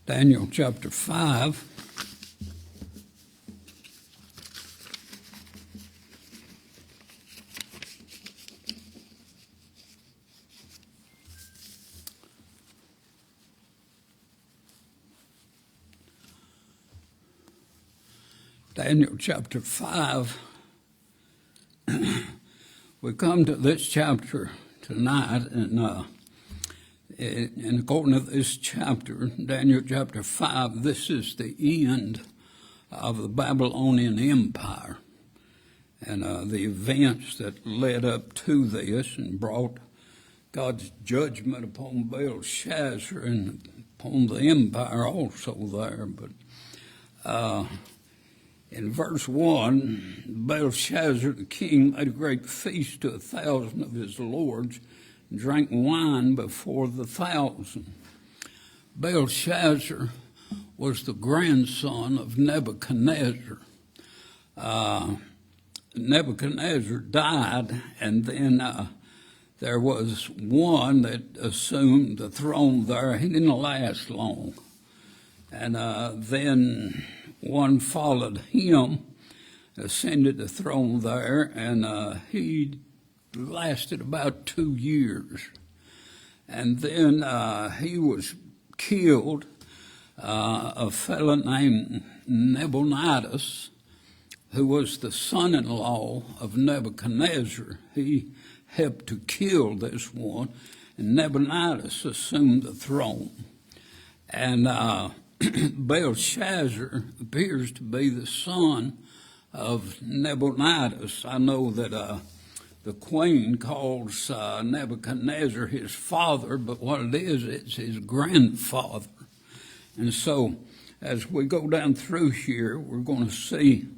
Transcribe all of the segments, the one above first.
Daniel chapter 5. Daniel chapter 5. We come to this chapter tonight, and according to this chapter, Daniel chapter 5, this is the end of the Babylonian Empire and the events that led up to this and brought God's judgment upon Belshazzar and upon the empire also there. But in verse 1, Belshazzar the king made a great feast to 1,000 of his lords, and drank wine before the 1,000. Belshazzar was the grandson of Nebuchadnezzar. Nebuchadnezzar died, and then there was one that assumed the throne there. He didn't last long. And then one followed him, ascended the throne there, and he lasted about 2 years. And then he was killed. A fellow named Nabonidus, who was the son-in-law of Nebuchadnezzar, he helped to kill this one, and Nabonidus assumed the throne. And Belshazzar appears to be the son of Nabonidus. I know that the queen calls Nebuchadnezzar his father, but what it is, it's his grandfather. And so as we go down through here, we're going to see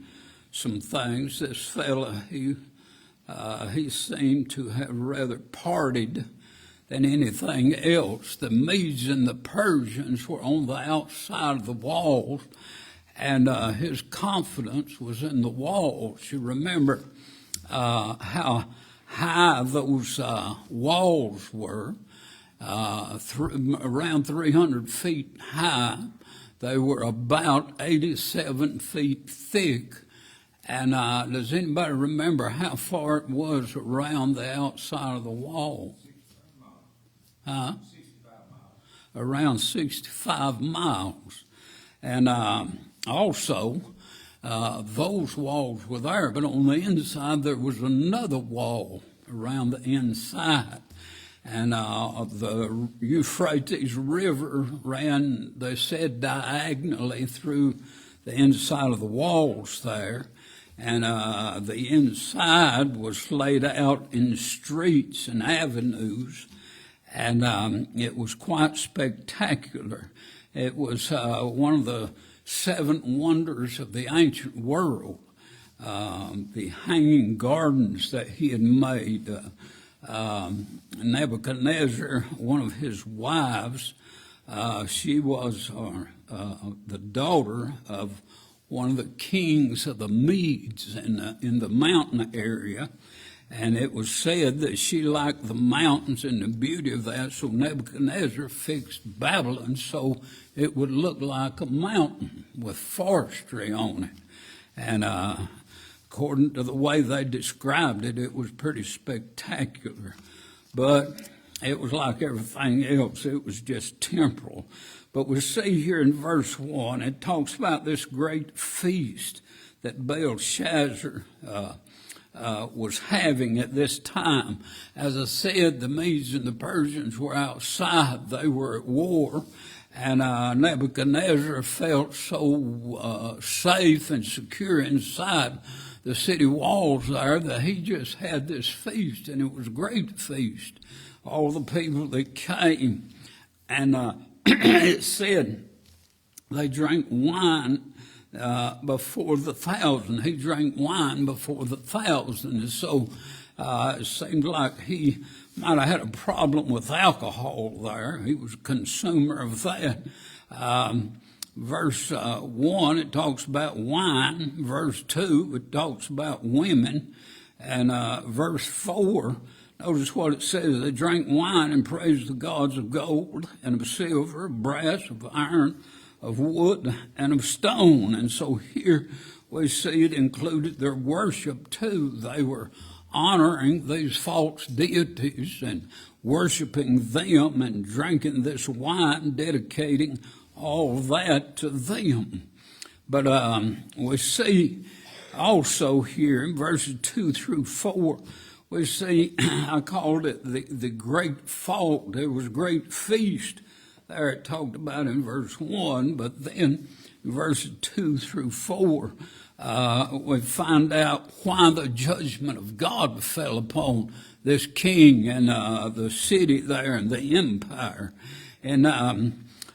some things. This fella, he seemed to have rather partied than anything else. The Medes and the Persians were on the outside of the walls, and his confidence was in the walls. You remember how high those walls were, around 300 feet high. They were about 87 feet thick. And does anybody remember how far it was around the outside of the wall? 65 miles. Around 65 miles. And also, those walls were there, but on the inside there was another wall around the inside. And the Euphrates River ran, they said, diagonally through the inside of the walls there. And the inside was laid out in streets and avenues, and it was quite spectacular. It was one of the 7 wonders of the ancient world, the hanging gardens that he had made. Nebuchadnezzar, one of his wives, she was the daughter of one of the kings of the Medes in the mountain area, and it was said that she liked the mountains and the beauty of that, so Nebuchadnezzar fixed Babylon so it would look like a mountain with forestry on it. And according to the way they described it, it was pretty spectacular. But it was like everything else. It was just temporal. But we see here in verse 1, it talks about this great feast that Belshazzar was having at this time. As I said, the Medes and the Persians were outside. They were at war. And Nebuchadnezzar felt so safe and secure inside the city walls there that he just had this feast, and it was a great feast. All the people that came, and it said they drank wine before the 1,000. He drank wine before the 1,000. And so it seemed like he might have had a problem with alcohol there. He was a consumer of that. Verse 1, it talks about wine. Verse 2, it talks about women. And verse 4 Notice what it says. They drank wine and praised the gods of gold and of silver, of brass, of iron, of wood, and of stone. And so here we see it included their worship too. They were honoring these false deities and worshiping them and drinking this wine, dedicating all that to them. But we see also here in verses 2 through 4, we see, I called it the great fault. There was a great feast there it talked about in verse 1, but then in verses 2 through 4, we find out why the judgment of God fell upon this king and the city there and the empire. In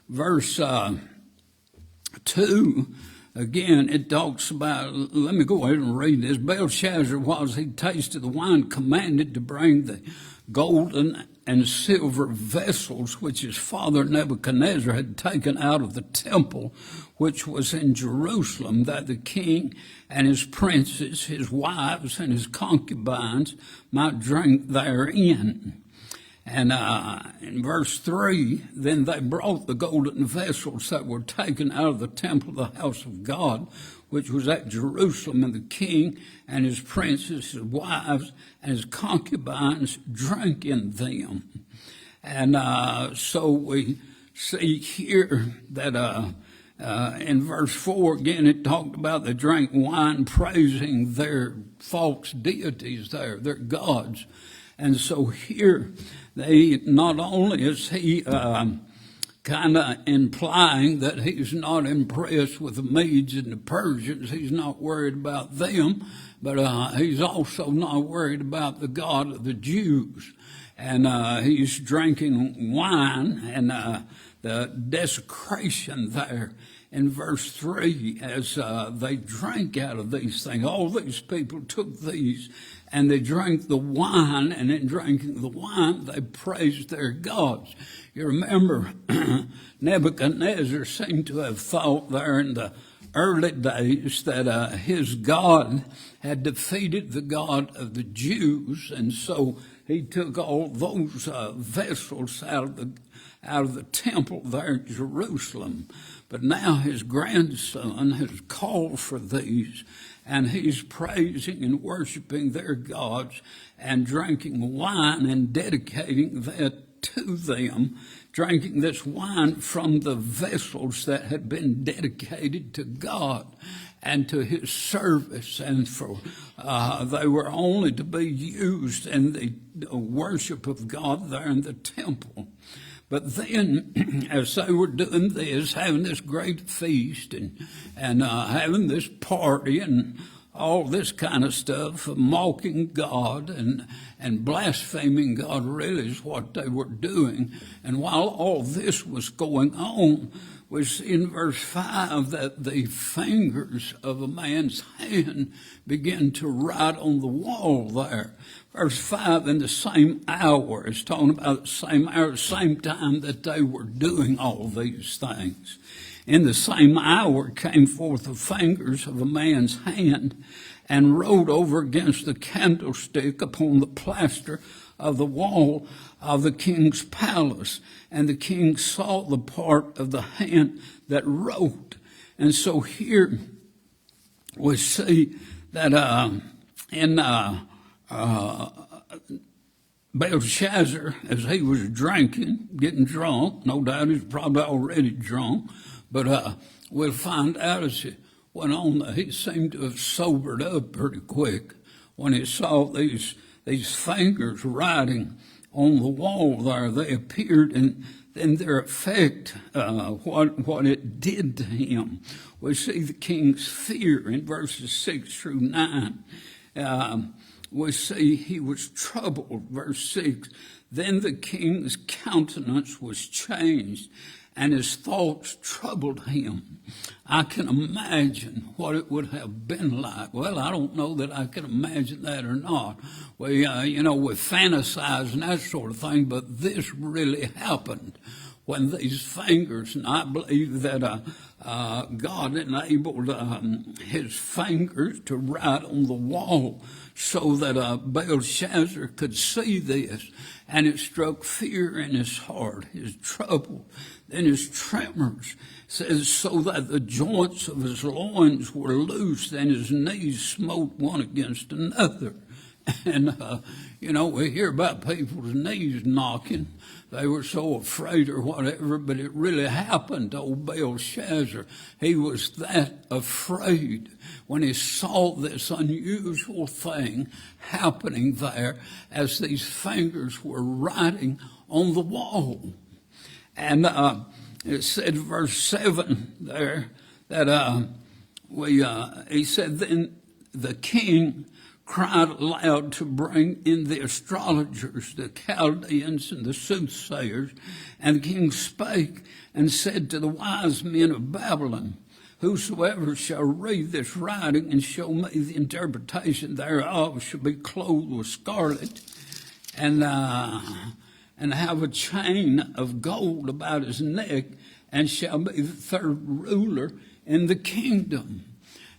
verse 2, again, it talks about, let me go ahead and read this. Belshazzar, whilst he tasted the wine, commanded to bring the golden and silver vessels which his father Nebuchadnezzar had taken out of the temple which was in Jerusalem, that the king and his princes, his wives, and his concubines might drink therein. And in verse 3, then they brought the golden vessels that were taken out of the temple of the house of God, which was at Jerusalem, and the king and his princes, his wives, and his concubines drank in them. And so we see here that in verse 4, again, it talked about they drank wine praising their false deities there, their gods. And so here, they not only is he kind of implying that he's not impressed with the Medes and the Persians, he's not worried about them, but he's also not worried about the God of the Jews. And he's drinking wine, and the desecration there in verse 3 as they drank out of these things. All these people took these and they drank the wine, and in drinking the wine, they praised their gods. You remember, Nebuchadnezzar seemed to have thought there in the early days that his God had defeated the God of the Jews, and so he took all those vessels out of the temple there in Jerusalem. But now his grandson has called for these, and he's praising and worshiping their gods and drinking wine and dedicating that to them, drinking this wine from the vessels that had been dedicated to God and to his service, and for they were only to be used in the worship of God there in the temple. But then, as they were doing this, having this great feast and having this party and all this kind of stuff, mocking God and blaspheming God really is what they were doing. And while all this was going on, we see in verse 5 that the fingers of a man's hand begin to write on the wall there. Verse 5, in the same hour, it's talking about the same hour, same time that they were doing all these things. In the same hour came forth the fingers of a man's hand and wrote over against the candlestick upon the plaster of the wall of the king's palace. And the king saw the part of the hand that wrote. And so here we see that in Belshazzar, as he was drinking, getting drunk, no doubt he's probably already drunk, but we'll find out as it went on that he seemed to have sobered up pretty quick when he saw these fingers writing on the wall there. They appeared, and then their effect, what it did to him. We see the king's fear in verses 6 through 9. We see he was troubled, verse 6. Then the king's countenance was changed, and his thoughts troubled him. I can imagine what it would have been like. Well, I don't know that I can imagine that or not. We fantasize and that sort of thing, but this really happened when these fingers, and I believe that God enabled his fingers to write on the wall so that Belshazzar could see this, and it struck fear in his heart, his trouble, and his tremors. It says, so that the joints of his loins were loosed, and his knees smote one against another. And, we hear about people's knees knocking. They were so afraid or whatever, but it really happened to old Belshazzar. He was that afraid when he saw this unusual thing happening there as these fingers were writing on the wall. And it said, verse 7 there, that he said, then the king cried aloud to bring in the astrologers, the Chaldeans, and the soothsayers. And the king spake and said to the wise men of Babylon, whosoever shall read this writing and show me the interpretation thereof shall be clothed with scarlet and have a chain of gold about his neck, and shall be the third ruler in the kingdom.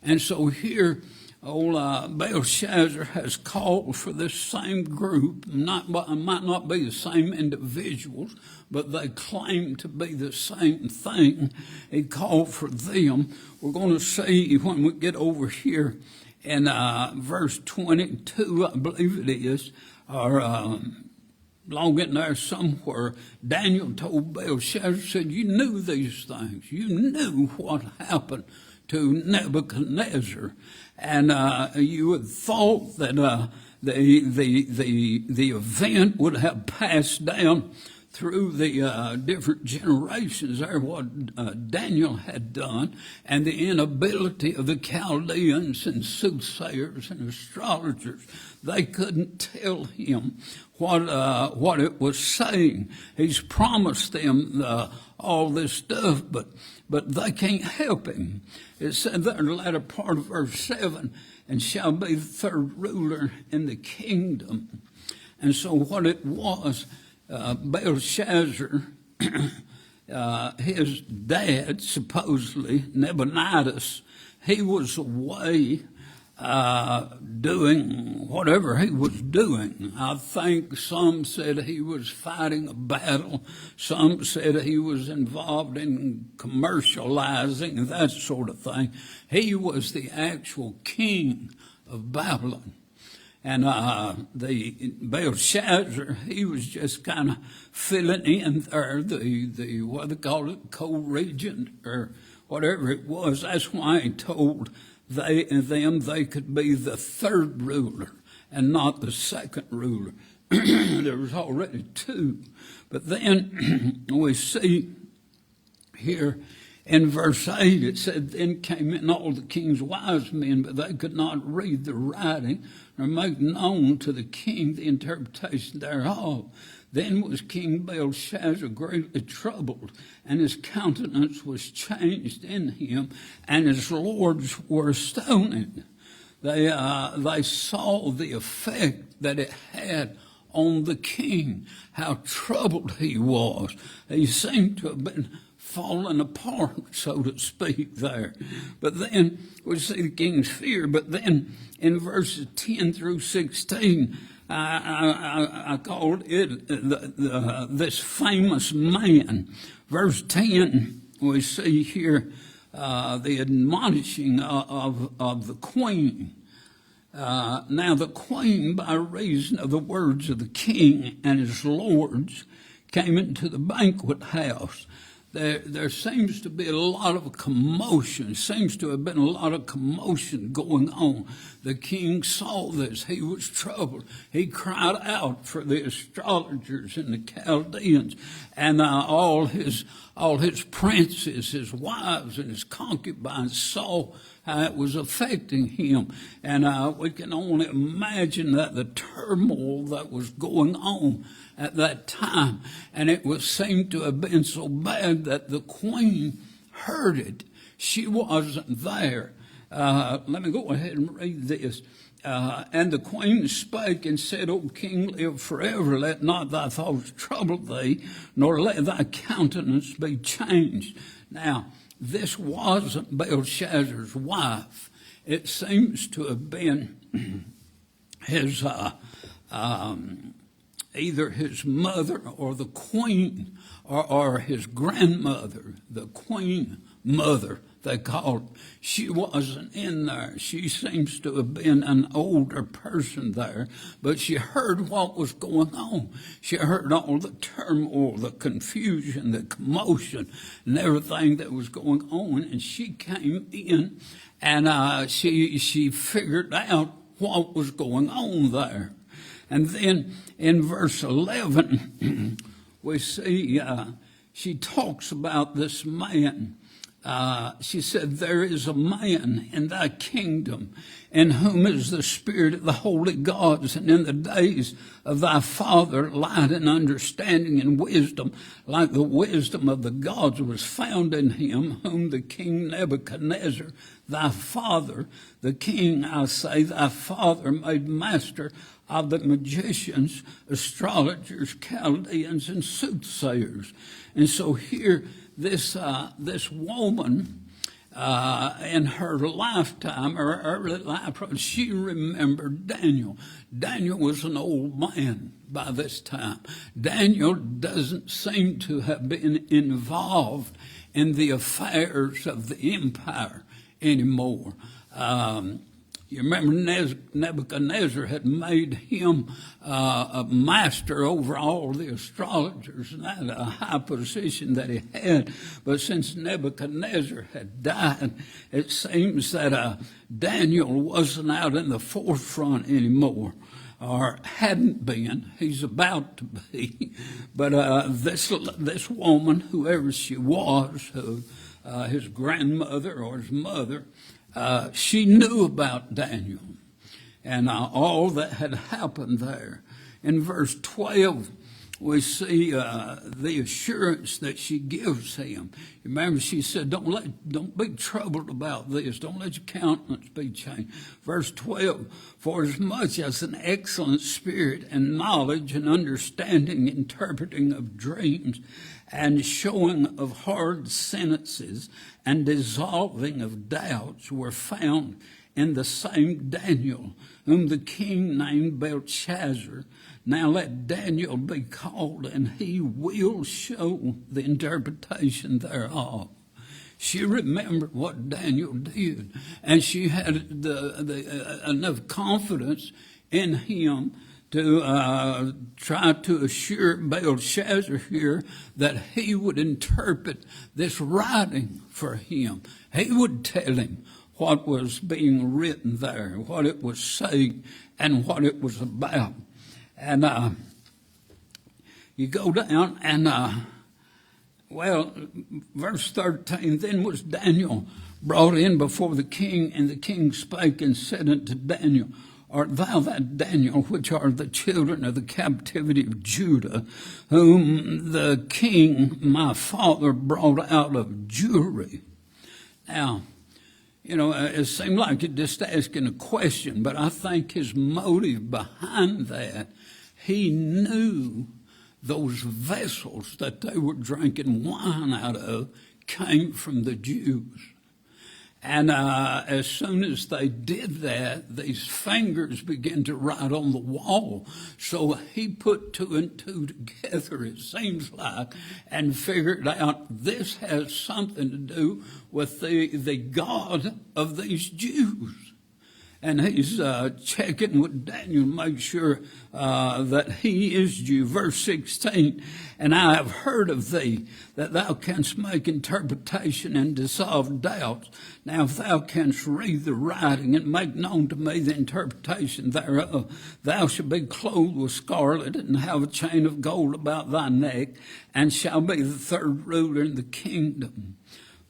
And so here, old Belshazzar has called for this same group. Might not be the same individuals, but they claim to be the same thing. He called for them. We're going to see when we get over here in verse 22, I believe it is, or long in there somewhere, Daniel told Belshazzar, said, you knew these things. You knew what happened to Nebuchadnezzar, and you had thought that the event would have passed down through the different generations there, what Daniel had done, and the inability of the Chaldeans and soothsayers and astrologers. They couldn't tell him what it was saying. He's promised them all this stuff, but they can't help him. It said there in the latter part of verse 7, and shall be the third ruler in the kingdom. And so what it was, Belshazzar, his dad, supposedly, Nabonidus, he was away doing whatever he was doing. I think some said he was fighting a battle. Some said he was involved in commercializing and that sort of thing. He was the actual king of Babylon. And the Belshazzar, he was just kind of filling in there, the what they call it, co-regent or whatever it was. That's why he told they could be the third ruler and not the second ruler. There was already two. But then we see here in verse 8, it said, then came in all the king's wise men, but they could not read the writing nor make known to the king the interpretation thereof. Then was King Belshazzar greatly troubled, and his countenance was changed in him, and his lords were astonished. They saw the effect that it had on the king, how troubled he was. He seemed to have been falling apart, so to speak, there. But then we see the king's fear. But then in verses 10 through 16, I called it this famous man. Verse 10, we see here the admonishing of the queen. Now the queen, by reason of the words of the king and his lords, came into the banquet house. There seems to be a lot of commotion. Seems to have been a lot of commotion going on. The king saw this. He was troubled. He cried out for the astrologers and the Chaldeans and all his princes, his wives and his concubines saw how it was affecting him. And we can only imagine that the turmoil that was going on at that time. And it seemed to have been so bad that the queen heard it. She wasn't there. Let me go ahead and read this. And the queen spake and said, O king, live forever. Let not thy thoughts trouble thee, nor let thy countenance be changed. Now, this wasn't Belshazzar's wife. It seems to have been his either his mother or the queen, or his grandmother, the queen mother, they called. She wasn't in there. She seems to have been an older person there, but she heard what was going on. She heard all the turmoil, the confusion, the commotion, and everything that was going on, and she came in, and she figured out what was going on there. And then in verse 11, we see she talks about this man. She said, there is a man in thy kingdom in whom is the spirit of the holy gods, and in the days of thy father light and understanding and wisdom, like the wisdom of the gods was found in him, whom the king Nebuchadnezzar, thy father, the king, I say, thy father, made master of the magicians, astrologers, Chaldeans, and soothsayers. And so here, this woman, in her lifetime, or early life, she remembered Daniel. Daniel was an old man by this time. Daniel doesn't seem to have been involved in the affairs of the empire anymore. You remember Nebuchadnezzar had made him a master over all the astrologers, and that a high position that he had. But since Nebuchadnezzar had died, it seems that Daniel wasn't out in the forefront anymore, or hadn't been. He's about to be. But this woman, whoever she was, his grandmother or his mother, she knew about Daniel and all that had happened there. In verse 12, we see the assurance that she gives him. Remember, she said, don't be troubled about this. Don't let your countenance be changed. Verse 12, for as much as an excellent spirit and knowledge and understanding, interpreting of dreams, and showing of hard sentences and dissolving of doubts were found in the same Daniel, whom the king named Belshazzar. Now let Daniel be called, and he will show the interpretation thereof. She remembered what Daniel did, and she had enough confidence in him to try to assure Belshazzar here that he would interpret this writing for him. He would tell him what was being written there, what it was saying, and what it was about. And you go down and, verse 13, then was Daniel brought in before the king, and the king spake and said unto Daniel, art thou that Daniel, which are the children of the captivity of Judah, whom the king my father brought out of Jewry? Now, you know, it seemed like you're just asking a question, but I think his motive behind that, he knew those vessels that they were drinking wine out of came from the Jews. And as soon as they did that, these fingers began to write on the wall. So he put two and two together, it seems like, and figured out this has something to do with the God of these Jews. And he's checking with Daniel to make sure that he is Jew. Verse 16, and I have heard of thee, that thou canst make interpretation and dissolve doubts. Now if thou canst read the writing and make known to me the interpretation thereof, thou shalt be clothed with scarlet and have a chain of gold about thy neck, and shall be the third ruler in the kingdom.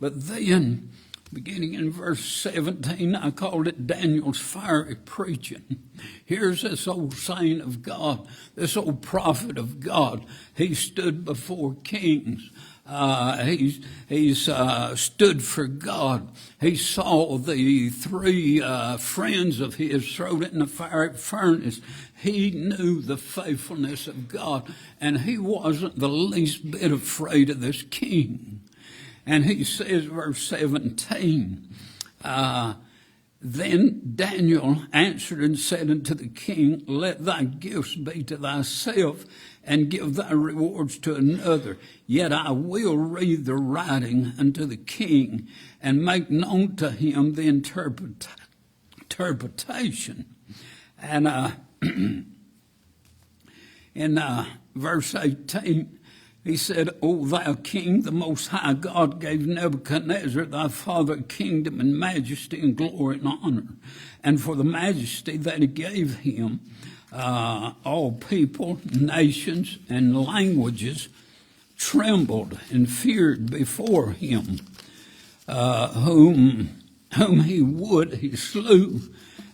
But then beginning in verse 17, I called it Daniel's fiery preaching. Here's this old saint of God, this old prophet of God. He stood before kings. He's stood for God. He saw the three friends of his thrown in the fiery furnace. He knew the faithfulness of God, and he wasn't the least bit afraid of this king. And he says, verse 17, then Daniel answered and said unto the king, let thy gifts be to thyself, and give thy rewards to another. Yet I will read the writing unto the king, and make known to him the interpretation. And in verse 18, he said, O thou king, the most high God gave Nebuchadnezzar thy father kingdom and majesty and glory and honor. And for the majesty that he gave him, all people, nations, and languages trembled and feared before him. Whom he would he slew,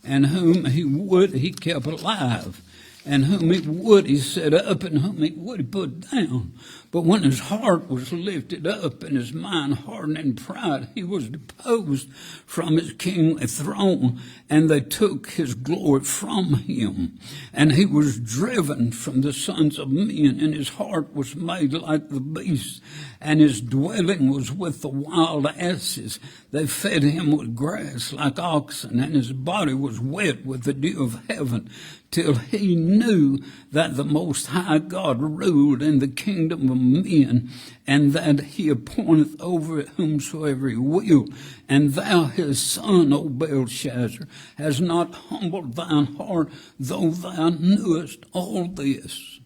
and whom he would he kept alive, and whom he would he set up, and whom he would he put down. But when his heart was lifted up and his mind hardened in pride, he was deposed from his kingly throne, and they took his glory from him. And he was driven from the sons of men, and his heart was made like the beasts, and his dwelling was with the wild asses. They fed him with grass like oxen, and his body was wet with the dew of heaven, till he knew that the Most High God ruled in the kingdom of men, and that he appointeth over whomsoever he will. And thou, his son, O Belshazzar, hast not humbled thine heart, though thou knewest all this.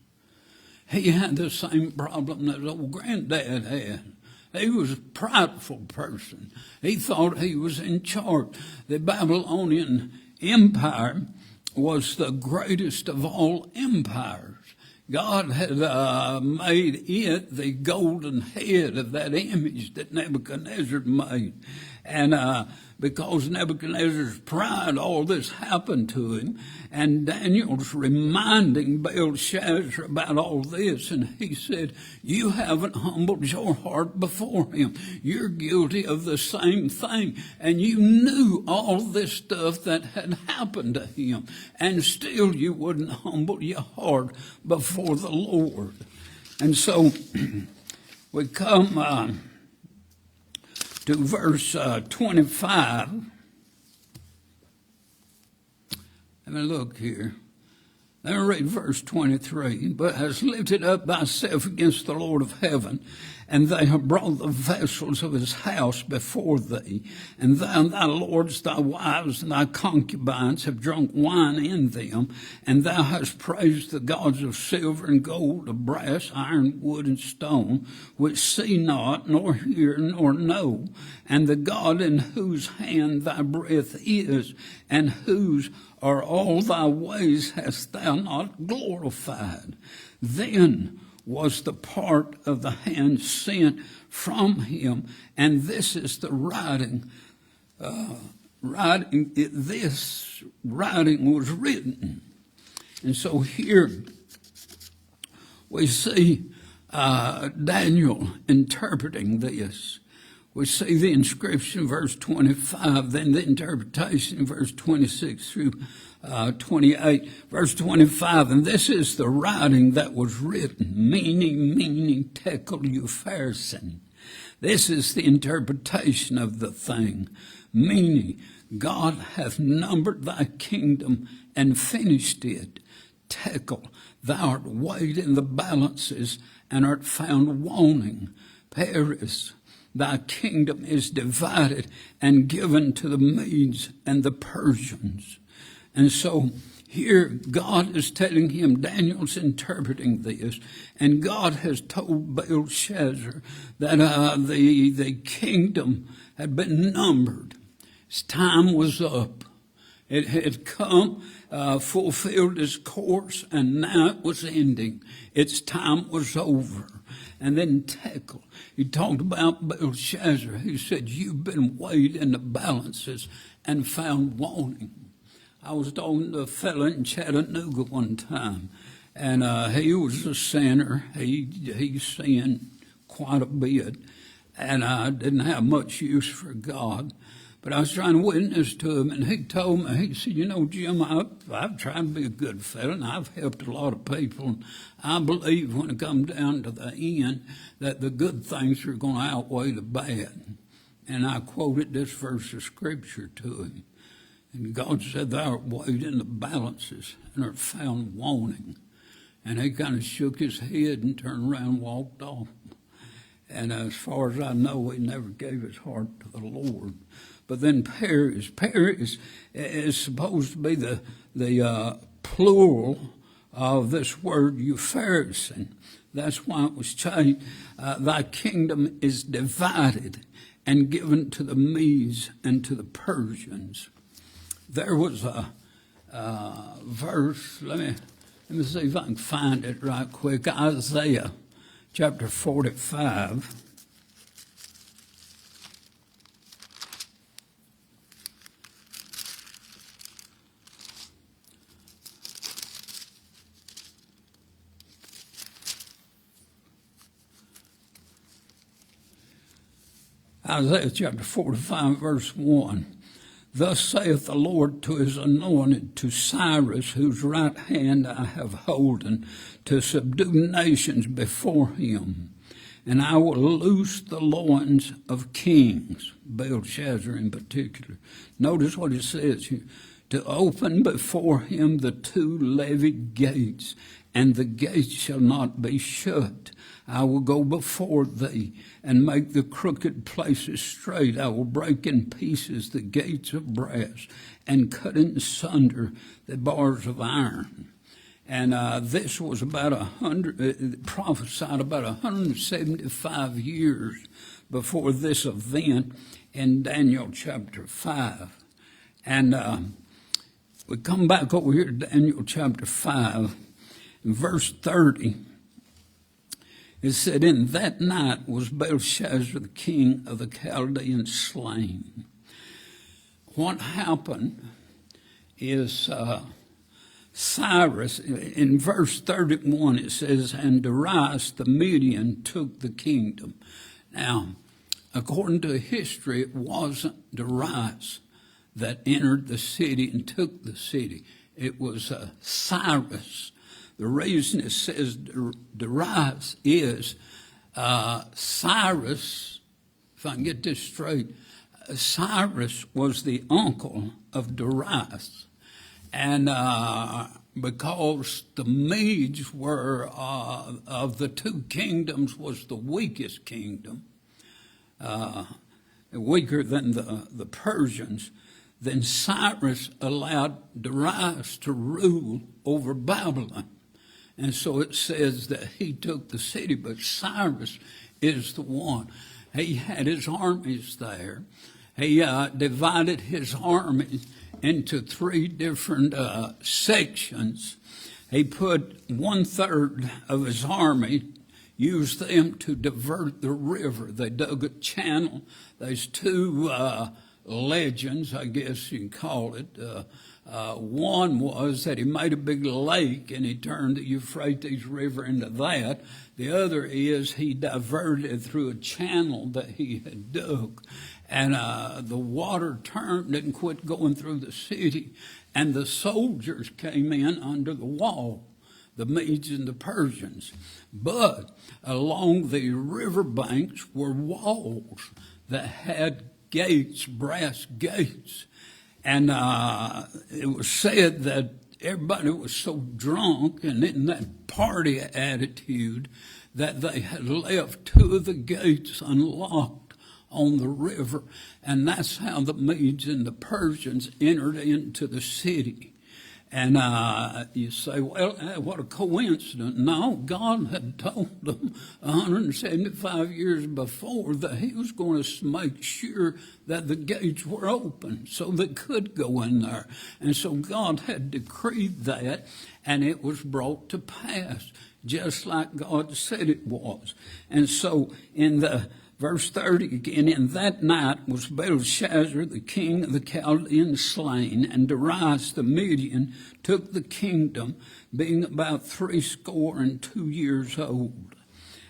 He had the same problem that old granddad had. He was a prideful person. He thought he was in charge. The Babylonian Empire was the greatest of all empires. God had made it the golden head of that image that Nebuchadnezzar made. And because Nebuchadnezzar's pride, all this happened to him. And Daniel's reminding Belshazzar about all this. And he said, you haven't humbled your heart before him. You're guilty of the same thing. And you knew all this stuff that had happened to him. And still you wouldn't humble your heart before the Lord. And so we come to verse 25. Let me look here. Let me read verse 23. But hast lifted up thyself against the Lord of heaven, and they have brought the vessels of his house before thee, and thou and thy lords, thy wives, and thy concubines have drunk wine in them, and thou hast praised the gods of silver and gold, of brass, iron, wood, and stone, which see not, nor hear, nor know, and the God in whose hand thy breath is, and whose are all thy ways, hast thou not glorified. Then was the part of the hand sent from him, and this is the writing. This writing was written. And so here we see Daniel interpreting this. We see the inscription, verse 25, then the interpretation, verse 26 through 28. Verse 25, and this is the writing that was written, meaning, tekel upharsin. This is the interpretation of the thing, meaning, God hath numbered thy kingdom and finished it. Tekel, thou art weighed in the balances and art found wanting. Peres, thy kingdom is divided and given to the Medes and the Persians. And so here God is telling him, Daniel's interpreting this, and God has told Belshazzar that the kingdom had been numbered. His time was up. It had come, fulfilled its course, and now it was ending. Its time was over. And then Tekel, he talked about Belshazzar. He said, you've been weighed in the balances and found wanting. I was talking to a fellow in Chattanooga one time, and he was a sinner. He sinned quite a bit, and I didn't have much use for God. But I was trying to witness to him, and he told me, he said, Jim, I've tried to be a good fellow, and I've helped a lot of people. And I believe when it comes down to the end that the good things are going to outweigh the bad. And I quoted this verse of Scripture to him. And God said, thou art weighed in the balances and art found wanting. And he kind of shook his head and turned around and walked off. And as far as I know, he never gave his heart to the Lord. But then Peres is supposed to be the plural of this word Upharsin. That's why it was changed. Thy kingdom is divided and given to the Medes and to the Persians. There was a verse, let me see if I can find it right quick. Isaiah chapter 45. Isaiah chapter 45, verse 1. Thus saith the Lord to his anointed, to Cyrus, whose right hand I have holden, to subdue nations before him. And I will loose the loins of kings, Belshazzar in particular. Notice what it says here. To open before him the two levied gates, and the gates shall not be shut. I will go before thee and make the crooked places straight. I will break in pieces the gates of brass and cut in sunder the bars of iron. And this was about prophesied about 175 years before this event in Daniel chapter 5. And we come back over here to Daniel chapter 5, in verse 30. It said, in that night was Belshazzar, the king of the Chaldeans, slain. What happened is Cyrus, in verse 31, it says, and Darius the Median took the kingdom. Now, according to history, it wasn't Darius that entered the city and took the city. It was Cyrus. The reason it says Darius is Cyrus, if I can get this straight, Cyrus was the uncle of Darius. And because the Medes were, of the two kingdoms, was the weakest kingdom, weaker than the Persians, then Cyrus allowed Darius to rule over Babylon. And so it says that he took the city, but Cyrus is the one. He had his armies there. He divided his army into three different sections. He put 1/3 of his army, used them to divert the river. They dug a channel. There's two legends, I guess you can call it. One was that he made a big lake and he turned the Euphrates River into that. The other is he diverted it through a channel that he had dug. And the water turned and quit going through the city. And the soldiers came in under the wall, the Medes and the Persians. But along the river banks were walls that had gates, brass gates. And it was said that everybody was so drunk and in that party attitude that they had left two of the gates unlocked on the river. And that's how the Medes and the Persians entered into the city. And you say, well, what a coincidence. No, God had told them 175 years before that he was going to make sure that the gates were open so they could go in there. And so God had decreed that, and it was brought to pass, just like God said it was. And so in the verse 30 again, in that night was Belshazzar, the king of the Chaldeans, slain, and Darius the Median took the kingdom, being about 62 years old.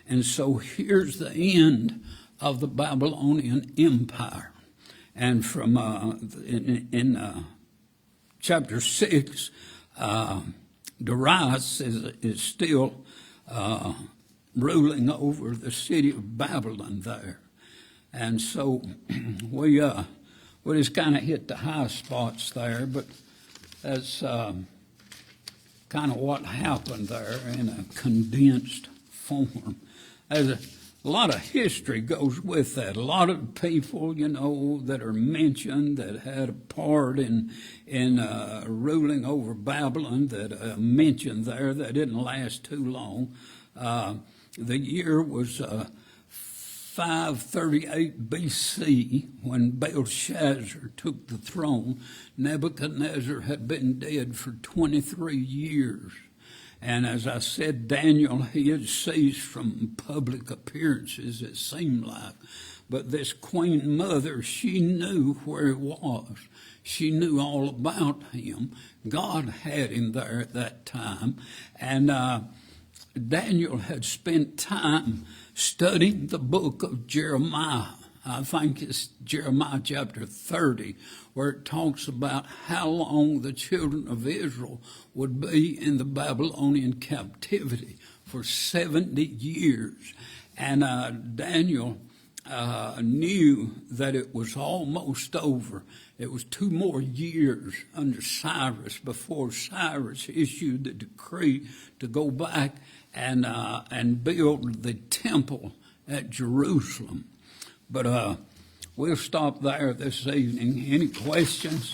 And so here's the end of the Babylonian Empire. And from in chapter 6, Darius is still ruling over the city of Babylon there. And so we just kind of hit the high spots there, but that's kind of what happened there in a condensed form. There's a lot of history goes with that. A lot of people, that are mentioned that had a part in ruling over Babylon that mentioned there that didn't last too long. The year was 538 BC when Belshazzar took the throne. Nebuchadnezzar had been dead for 23 years. And as I said, Daniel, he had ceased from public appearances, it seemed like. But this Queen Mother, she knew where he was. She knew all about him. God had him there at that time. And Daniel had spent time studying the book of Jeremiah. I think it's Jeremiah chapter 30, where it talks about how long the children of Israel would be in the Babylonian captivity for 70 years. And Daniel knew that it was almost over. It was 2 more years under Cyrus before Cyrus issued the decree to go back and build the temple at Jerusalem. But we'll stop there this evening. Any questions?